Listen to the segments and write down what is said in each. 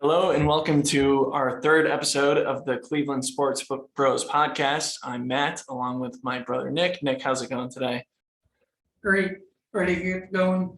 Hello and welcome to our third episode of the Cleveland Sports Bros podcast. I'm Matt, along with my brother Nick. Nick, how's it going today? Great, ready to get going.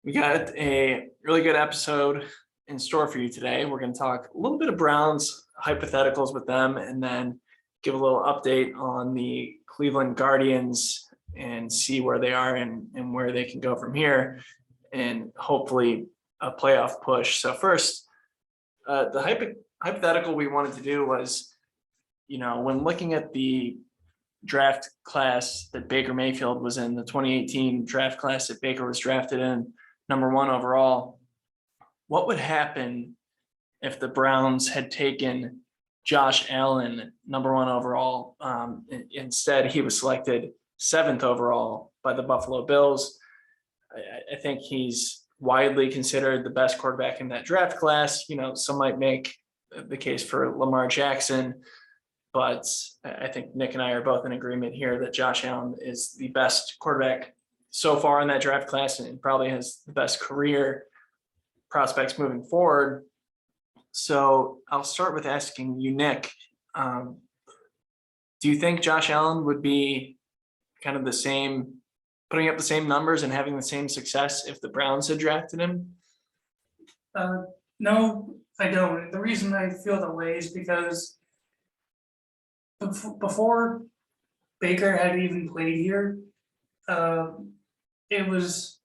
We got a really good episode in store for you today. We're going to talk a little bit of Browns hypotheticals with them, and then give a little update on the Cleveland Guardians and see where they are and where they can go from here, and hopefully a playoff push. So first, the hypothetical we wanted to do was, when looking at the draft class that Baker Mayfield was in, the 2018 draft class that Baker was drafted in, number one overall, what would happen if the Browns had taken Josh Allen, number one overall? Instead, he was selected seventh overall by the Buffalo Bills. I think he's widely considered the best quarterback in that draft class. Some might make the case for Lamar Jackson, but I think Nick and I are both in agreement here that Josh Allen is the best quarterback so far in that draft class and probably has the best career prospects moving forward. So I'll start with asking you, Nick, do you think Josh Allen would be kind of the same, putting up the same numbers and having the same success if the Browns had drafted him? No, I don't. The reason I feel that way is because before Baker had even played here, it was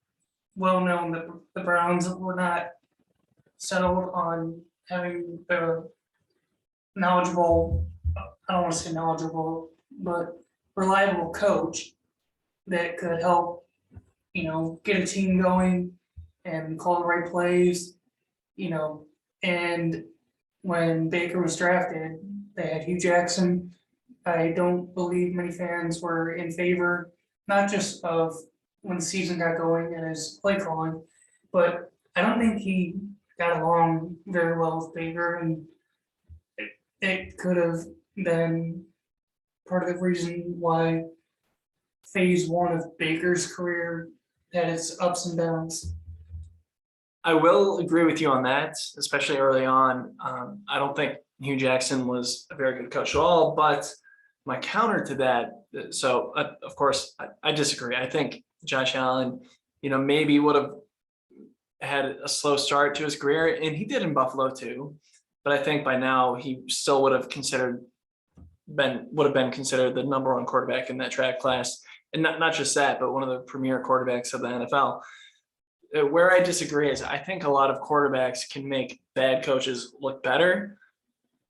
well known that the Browns were not settled on having the knowledgeable, I don't want to say knowledgeable, but reliable coach that could help, get a team going and call the right plays, and when Baker was drafted, they had Hugh Jackson. I don't believe many fans were in favor, not just of when the season got going and his play calling, but I don't think he got along very well with Baker, and it could have been part of the reason why phase one of Baker's career had its ups and downs. I will agree with you on that, especially early on. I don't think Hugh Jackson was a very good coach at all, but my counter to that, of course, I disagree. I think Josh Allen, maybe would have had a slow start to his career, and he did in Buffalo too. But I think by now he still would have been considered the number one quarterback in that draft class, and not just that, but one of the premier quarterbacks of the NFL. Where I disagree is I think a lot of quarterbacks can make bad coaches look better.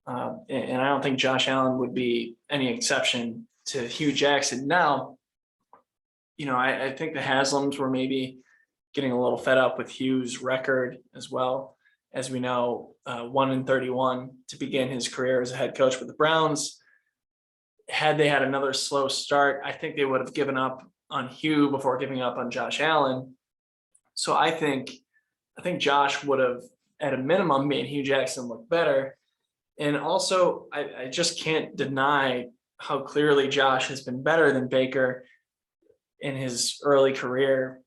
And I don't think Josh Allen would be any exception to Hugh Jackson. Now, I think the Haslams were maybe getting a little fed up with Hugh's record as well. As we know, 1-31 to begin his career as a head coach with the Browns. Had they had another slow start, I think they would have given up on Hugh before giving up on Josh Allen. So I think Josh would have, at a minimum, made Hugh Jackson look better. And also, I just can't deny how clearly Josh has been better than Baker in his early career,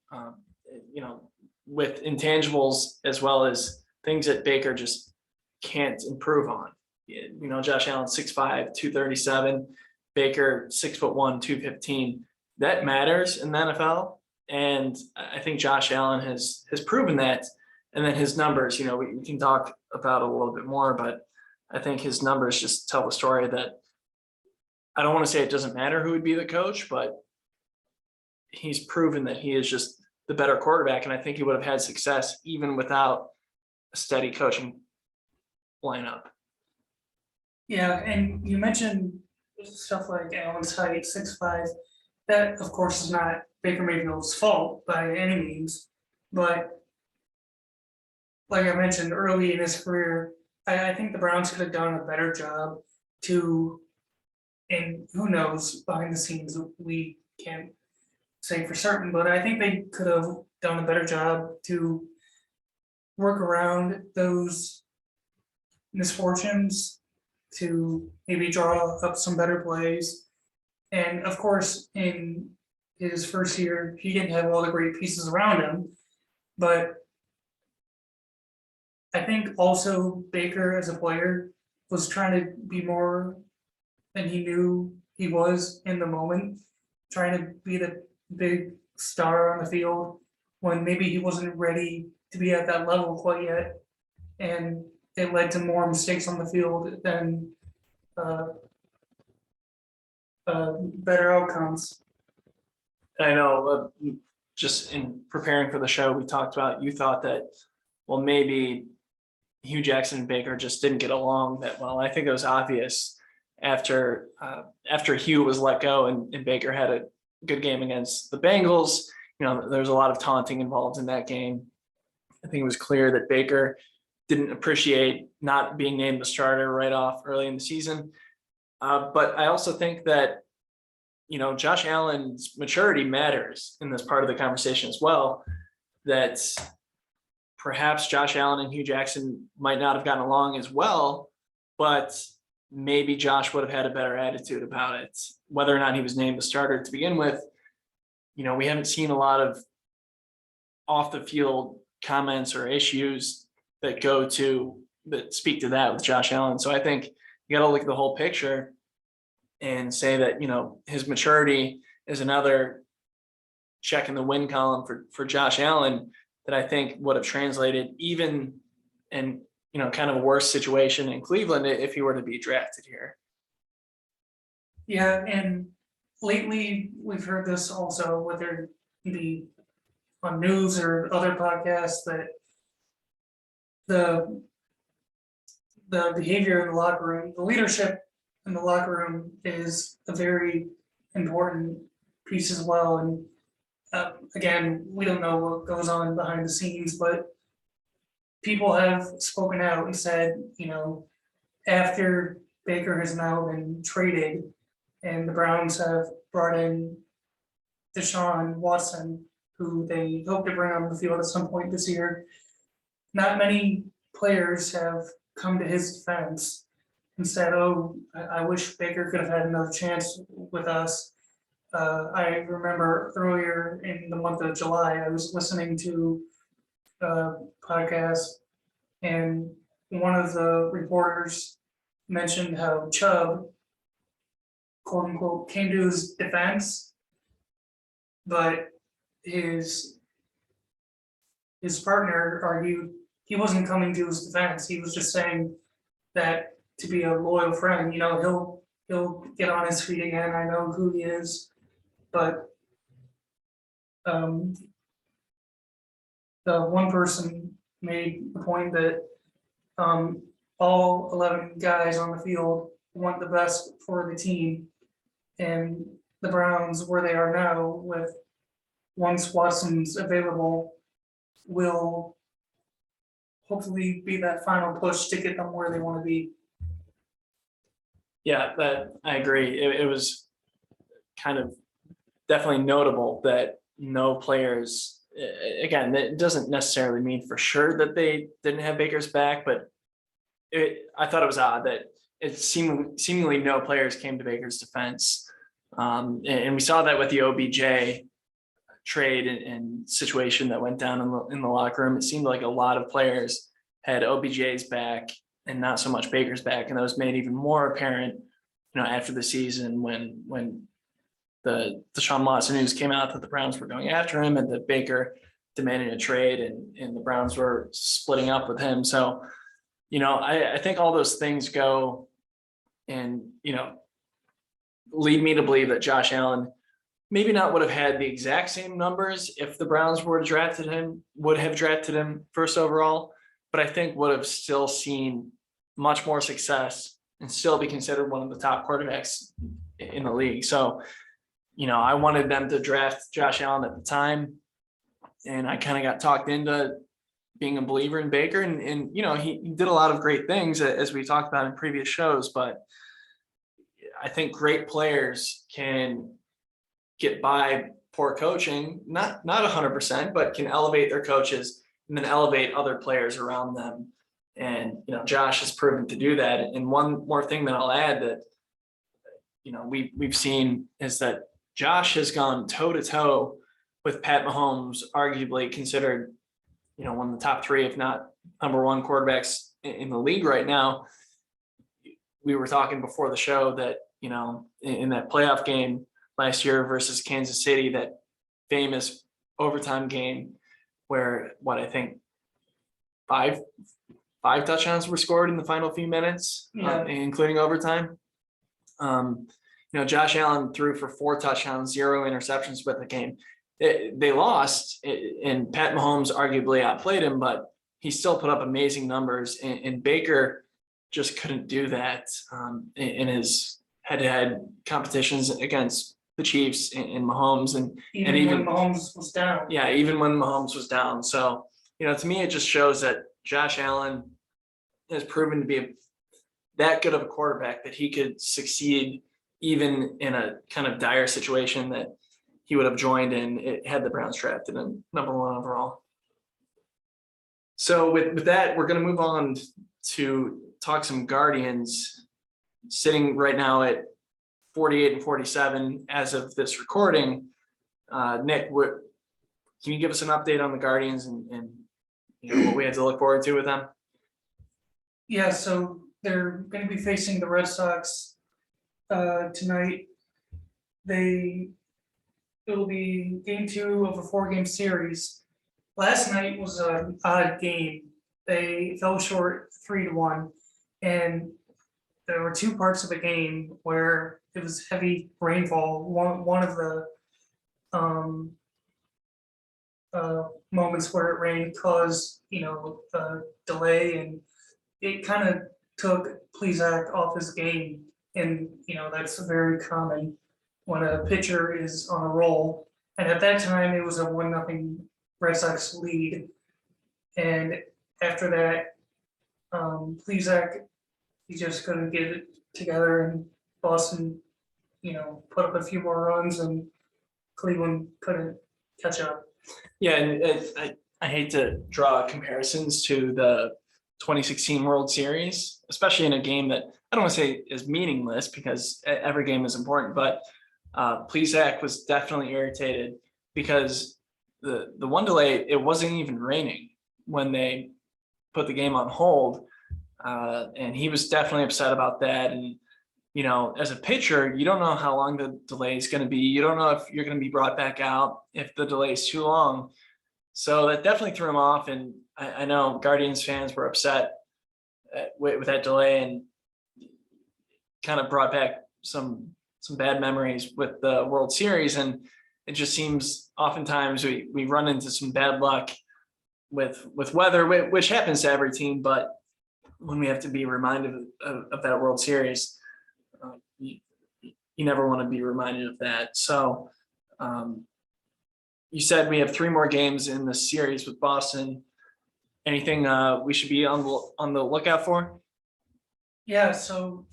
with intangibles as well as things that Baker just can't improve on. Josh Allen, 6'5", 237, Baker, 6'1", 215. That matters in the NFL. And I think Josh Allen has proven that. And then his numbers, we can talk about it a little bit more, but I think his numbers just tell the story that I don't want to say it doesn't matter who would be the coach, but he's proven that he is just the better quarterback. And I think he would have had success even without a steady coaching lineup. Yeah, and you mentioned stuff like Allen's height, 6'5". That, of course, is not Baker Mayfield's fault by any means, but like I mentioned early in his career, I think the Browns could have done a better job and who knows, behind the scenes, we can't say for certain, but I think they could have done a better job to work around those misfortunes, to maybe draw up some better plays. And of course, in his first year, he didn't have all the great pieces around him, but I think also Baker as a player was trying to be more than he knew he was in the moment, trying to be the big star on the field when maybe he wasn't ready to be at that level quite yet. And it led to more mistakes on the field than uh, better outcomes. I know, just in preparing for the show, we talked about, you thought that, well, maybe Hugh Jackson and Baker just didn't get along that well. I think it was obvious after Hugh was let go and Baker had a good game against the Bengals. There's a lot of taunting involved in that game. I think it was clear that Baker didn't appreciate not being named the starter right off early in the season. But I also think that, Josh Allen's maturity matters in this part of the conversation as well, that perhaps Josh Allen and Hugh Jackson might not have gotten along as well, but maybe Josh would have had a better attitude about it, whether or not he was named the starter to begin with. We haven't seen a lot of off the field comments or issues that speak to that with Josh Allen. So I think you got to look at the whole picture and say that, his maturity is another check in the win column for Josh Allen that I think would have translated even in, kind of a worse situation in Cleveland if he were to be drafted here. Yeah, and lately we've heard this also, whether it be on news or other podcasts, that the behavior in the locker room, the leadership in the locker room is a very important piece as well. And again, we don't know what goes on behind the scenes, but people have spoken out and said, after Baker has now been traded and the Browns have brought in Deshaun Watson, who they hope to bring on the field at some point this year, not many players have come to his defense and said, "Oh, I wish Baker could have had another chance with us." I remember earlier in the month of July, I was listening to a podcast, and one of the reporters mentioned how Chubb, quote unquote, came to his defense, but his partner argued he wasn't coming to his defense. He was just saying that to be a loyal friend, he'll get on his feet again. I know who he is, but the one person made the point that all 11 guys on the field want the best for the team, and the Browns, where they are now, with once Watson's available, will hopefully be that final push to get them where they want to be. Yeah, that I agree. It was kind of definitely notable that no players, again, it doesn't necessarily mean for sure that they didn't have Baker's back, but I thought it was odd that it seemingly no players came to Baker's defense. And we saw that with the OBJ trade and situation that went down in the locker room. It seemed like a lot of players had OBJ's back and not so much Baker's back, and that was made even more apparent, after the season when the Deshaun Watson news came out that the Browns were going after him and that Baker demanded a trade and the Browns were splitting up with him. So, I think all those things go and, lead me to believe that Josh Allen maybe not would have had the exact same numbers if the Browns would have drafted him first overall, but I think would have still seen much more success and still be considered one of the top quarterbacks in the league. So, I wanted them to draft Josh Allen at the time, and I kind of got talked into being a believer in Baker, and he did a lot of great things, as we talked about in previous shows, but I think great players can get by poor coaching, not 100%, but can elevate their coaches and then elevate other players around them. And, Josh has proven to do that. And one more thing that I'll add that, we've seen is that Josh has gone toe to toe with Pat Mahomes, arguably considered, one of the top three, if not number one quarterbacks in the league right now. We were talking before the show that, in that playoff game last year versus Kansas City, that famous overtime game where I think five touchdowns were scored in the final few minutes, including overtime. Josh Allen threw for 4 touchdowns, 0 interceptions with the game. They lost, and Pat Mahomes arguably outplayed him, but he still put up amazing numbers. And Baker just couldn't do that in his head-to-head competitions against the Chiefs and Mahomes, and even when Mahomes was down. Yeah, even when Mahomes was down. So, to me, it just shows that Josh Allen has proven to be that good of a quarterback that he could succeed even in a kind of dire situation that he would have joined in. It had the Browns drafted in number 1 overall. So with that, we're going to move on to talk some Guardians, sitting right now at 48-47 as of this recording. Nick, can you give us an update on the Guardians and what we have to look forward to with them? Yeah, so they're going to be facing the Red Sox tonight. It'll be game 2 of a 4-game series. Last night was an odd game. They fell short 3-1, and there were 2 parts of the game where it was heavy rainfall. One of the moments where it rained caused a delay, and it kind of took Plesac off his game, and that's very common when a pitcher is on a roll. And at that time, it was a 1-0 Red Sox lead, and after that, Plesac, he just couldn't get it together, and Boston, put up a few more runs, and Cleveland couldn't catch up. Yeah, and I hate to draw comparisons to the 2016 World Series, especially in a game that I don't want to say is meaningless, because every game is important, but Plesac was definitely irritated because the one delay, it wasn't even raining when they put the game on hold, and he was definitely upset about that. And as a pitcher, you don't know how long the delay is going to be. You don't know if you're going to be brought back out if the delay is too long. So that definitely threw him off. And I know Guardians fans were upset with that delay, and kind of brought back some bad memories with the World Series. And it just seems oftentimes we run into some bad luck with weather, which happens to every team. But when we have to be reminded of that World Series, you never want to be reminded of that. So you said we have 3 more games in the series with Boston. Anything we should be on the lookout for? Yeah, so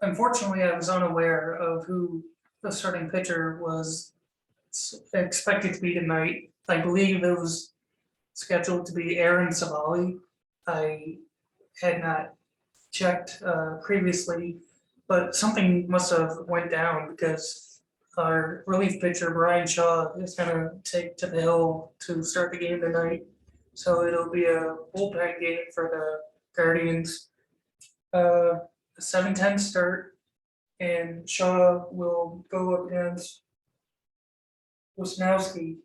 unfortunately I was unaware of who the starting pitcher was expected to be tonight. I believe it was scheduled to be Aaron Savali. I had not checked previously, but something must have went down, because our relief pitcher Brian Shaw is going to take to the hill to start the game tonight. So it'll be a bullpen game for the Guardians. A 7:10 start, and Shaw will go up against Wisnowski.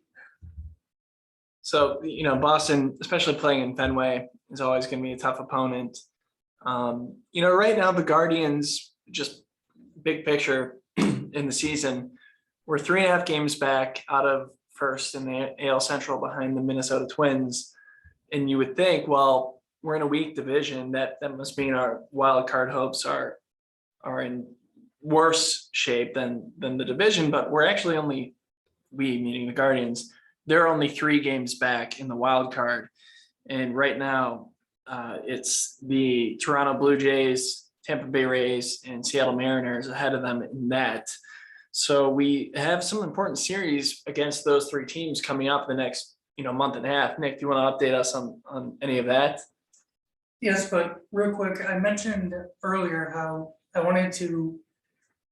So, Boston, especially playing in Fenway, is always going to be a tough opponent. Right now the Guardians, just big picture in the season, we're 3.5 games back out of first in the AL Central behind the Minnesota Twins. And you would think, well, we're in a weak division, that must mean our wild card hopes are in worse shape than the division. But we're actually only, we meaning the Guardians, they're only 3 games back in the wild card. And right now it's the Toronto Blue Jays, Tampa Bay Rays, and Seattle Mariners ahead of them in that. So we have some important series against those 3 teams coming up the next month and a half. Nick, do you want to update us on any of that? Yes, but real quick, I mentioned earlier how I wanted to,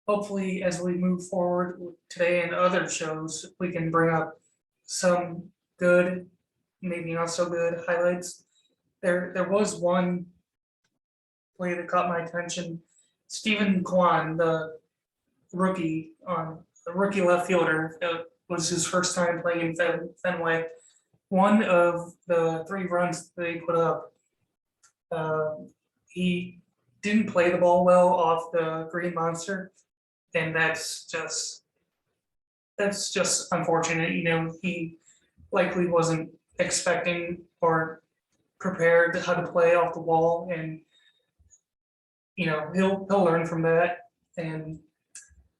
hopefully as we move forward today and other shows, we can bring up some good maybe not so good highlights. There was one play that caught my attention. Stephen Kwan, the rookie left fielder, was his first time playing in Fenway. One of the 3 runs they put up, he didn't play the ball well off the Green Monster, and that's just unfortunate. He likely wasn't expecting or prepared how to play off the wall, and he'll learn from that.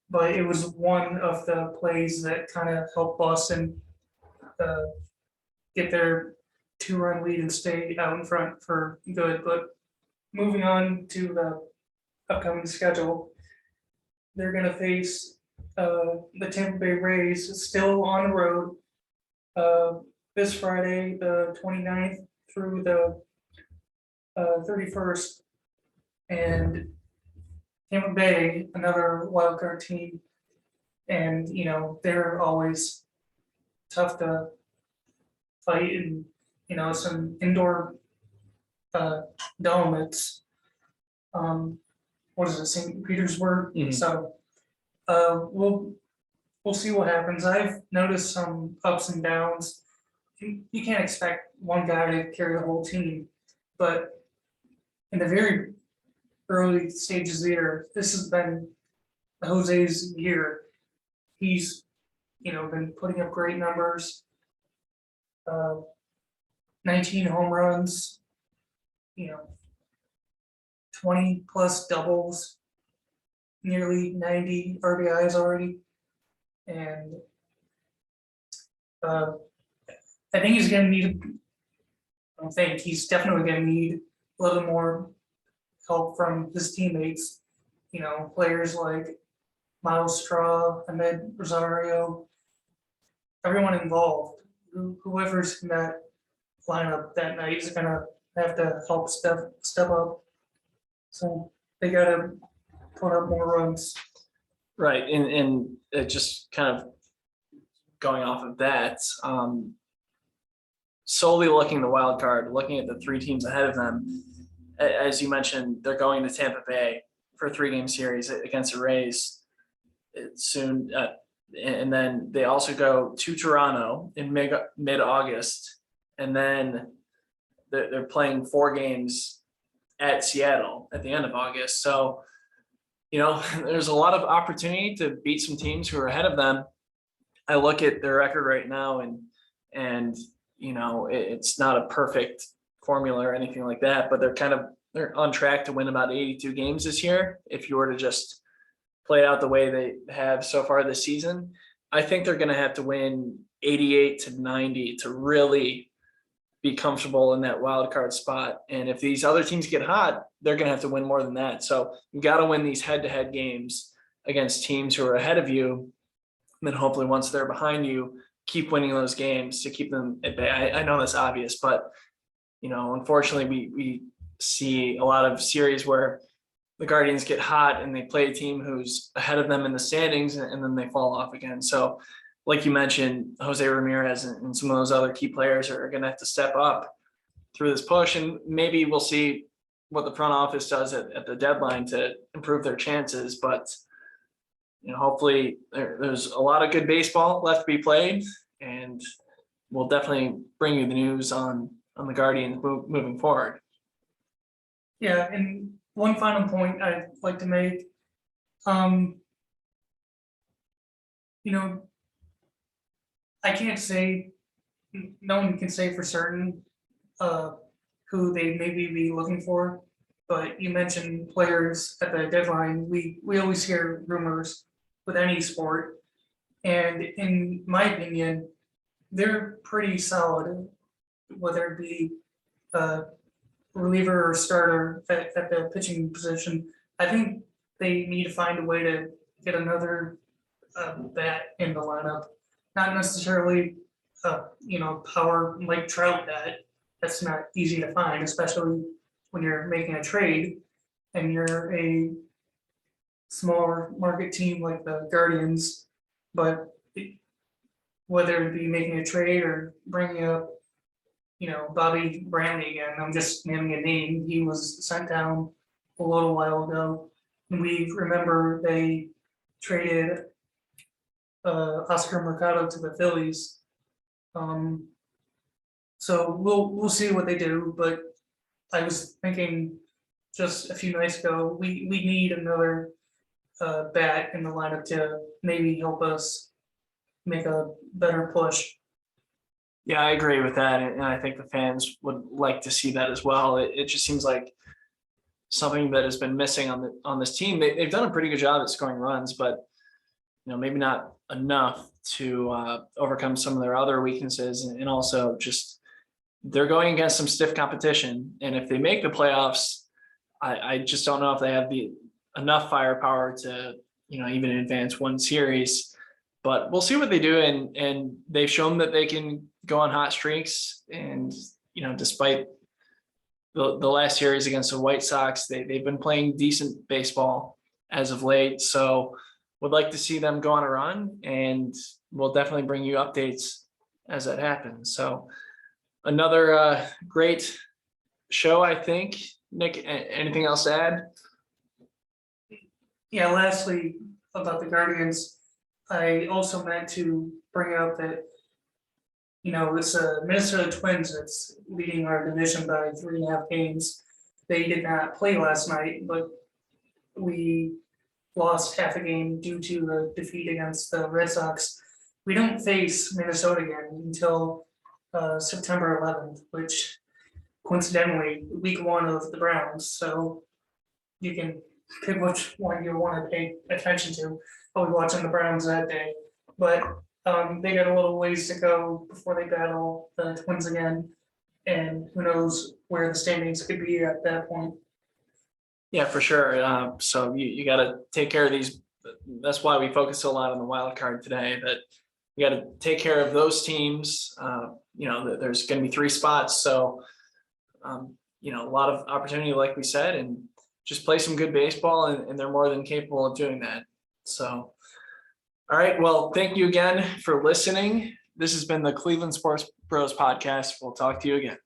But it was one of the plays that kind of helped Boston get their 2-run lead and stay out in front for good. But moving on to the upcoming schedule, they're going to face the Tampa Bay Rays still on the road this Friday, the 29th through the 31st. And Tampa Bay, another wild card team, and they're always tough to fight, and some indoor dome. It's what is it, St. Petersburg? Mhm. So we'll see what happens. I've noticed some ups and downs. You can't expect one guy to carry the whole team, but in the very early stages of the year, this has been Jose's year. He's been putting up great numbers. 19 home runs, 20 plus doubles, nearly 90 RBIs already. And I think he's going to need, I don't think, he's definitely going to need a little more help from his teammates, players like Miles Straw, Ahmed Rosario, everyone involved. Whoever's in that lineup that night is going to have to help step up. So they got to put up more runs. Right, and it just kind of going off of that, solely looking the wild card, looking at the 3 teams ahead of them, as you mentioned, they're going to Tampa Bay for a 3-game series against the Rays soon, and then they also go to Toronto in mid-August, and then they're playing 4 games at Seattle at the end of August. So, there's a lot of opportunity to beat some teams who are ahead of them. I look at their record right now, and it's not a perfect formula or anything like that, but they're on track to win about 82 games this year. If you were to just play it out the way they have so far this season, I think they're going to have to win 88 to 90 to really be comfortable in that wild card spot. And if these other teams get hot, they're going to have to win more than that. So you got to win these head-to-head games against teams who are ahead of you. And then hopefully once they're behind you, keep winning those games to keep them at bay. I know that's obvious, but unfortunately we see a lot of series where the Guardians get hot and they play a team who's ahead of them in the standings, and then they fall off again. So like you mentioned, Jose Ramirez and some of those other key players are going to have to step up through this push, and maybe we'll see what the front office does at the deadline to improve their chances. But hopefully there's a lot of good baseball left to be played, and we'll definitely bring you the news on the Guardians moving forward. Yeah, and one final point I'd like to make, I can't say, no one can say for certain who they maybe be looking for, but you mentioned players at the deadline. We always hear rumors with any sport, and in my opinion, they're pretty solid, whether it be reliever or starter at the pitching position. I think they need to find a way to get another bat in the lineup. Not necessarily, power like Trout bat. That's not easy to find, especially when you're making a trade and you're a smaller market team like the Guardians. But whether it be making a trade or bringing up Bobby Brantley again, I'm just naming a name, he was sent down a little while ago. And we remember they traded Oscar Mercado to the Phillies. So we'll see what they do, but I was thinking just a few nights ago, we need another bat in the lineup to maybe help us make a better push. Yeah, I agree with that, and I think the fans would like to see that as well. It just seems like something that has been missing on this team. They've done a pretty good job at scoring runs, but maybe not enough to overcome some of their other weaknesses, and also just they're going against some stiff competition. And if they make the playoffs, I just don't know if they have enough firepower to even advance one series. But we'll see what they do, and they've shown that they can go on hot streaks. And despite the last series against the White Sox, they've been playing decent baseball as of late. So would like to see them go on a run, and we'll definitely bring you updates as that happens. So another great show, I think. Nick, anything else to add? Yeah, lastly, about the Guardians, I also meant to bring out that, it's Minnesota Twins that's leading our division by 3.5 games. They did not play last night, but we lost half a game due to the defeat against the Red Sox. We don't face Minnesota again until September 11th, which coincidentally, week 1 of the Browns. So you can pick which one you want to pay attention to. I'll be watching the Browns that day. But they got a little ways to go before they battle the Twins again. And who knows where the standings could be at that point. Yeah, for sure. So you got to take care of these. That's why we focus a lot on the wild card today, that you got to take care of those teams. There's going to be 3 spots. So, a lot of opportunity, like we said, and just play some good baseball, and they're more than capable of doing that. So, all right. Well, thank you again for listening. This has been the Cleveland Sports Bros podcast. We'll talk to you again.